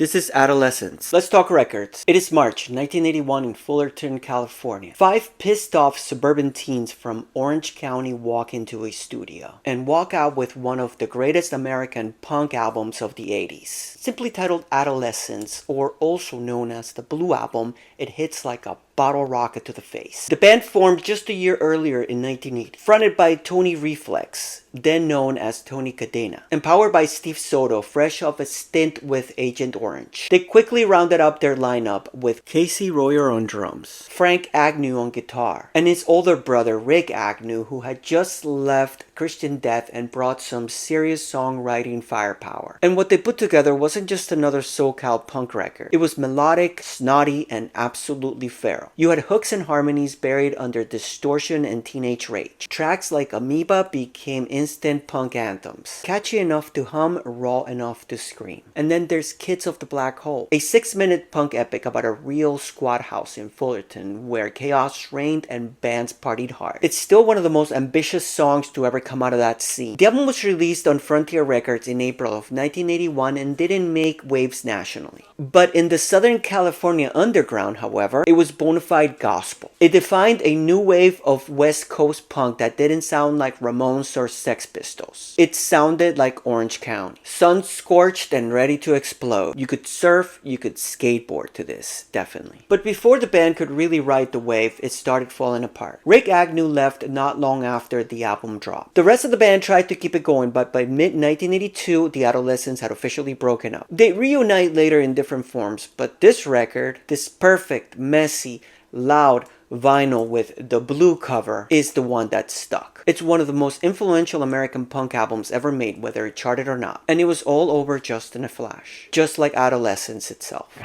This is Adolescents. Let's talk records. It is March 1981 in Fullerton, California. 5 pissed off suburban teens from Orange County walk into a studio and walk out with one of the greatest American punk albums of the 80s. Simply titled Adolescents, or also known as the Blue Album, it hits like a bottle rocket to the face. The band formed just a year earlier in 1980, fronted by Tony Reflex, then known as Tony Cadena, and powered by Steve Soto, fresh off a stint with Agent Orange. They quickly rounded up their lineup with Casey Royer on drums, Frank Agnew on guitar, and his older brother Rick Agnew, who had just left Christian Death and brought some serious songwriting firepower. And what they put together wasn't just another SoCal punk record. It was melodic, snotty, and absolutely feral. You had hooks and harmonies buried under distortion and teenage rage. Tracks like Amoeba became instant punk anthems, catchy enough to hum, raw enough to scream. And then there's Kids of the Black Hole, a 6-minute punk epic about a real squad house in Fullerton where chaos reigned and bands partied hard. It's still one of the most ambitious songs to ever come out of that scene. The album was released on Frontier Records in April of 1981 and didn't make waves nationally. But in the Southern California underground, however, it was bona fide gospel. It defined a new wave of West Coast punk that didn't sound like Ramones or Sex Pistols. It sounded like Orange County. Sun-scorched and ready to explode. You could surf, you could skateboard to this, definitely. But before the band could really ride the wave, it started falling apart. Rick Agnew left not long after the album dropped. The rest of the band tried to keep it going, but by mid-1982, the Adolescents had officially broken up. They reunite later in different forms, but this record, this perfect, messy, loud vinyl with the blue cover, is the one that stuck. It's one of the most influential American punk albums ever made, whether it charted or not. And it was all over just in a flash. Just like Adolescence itself.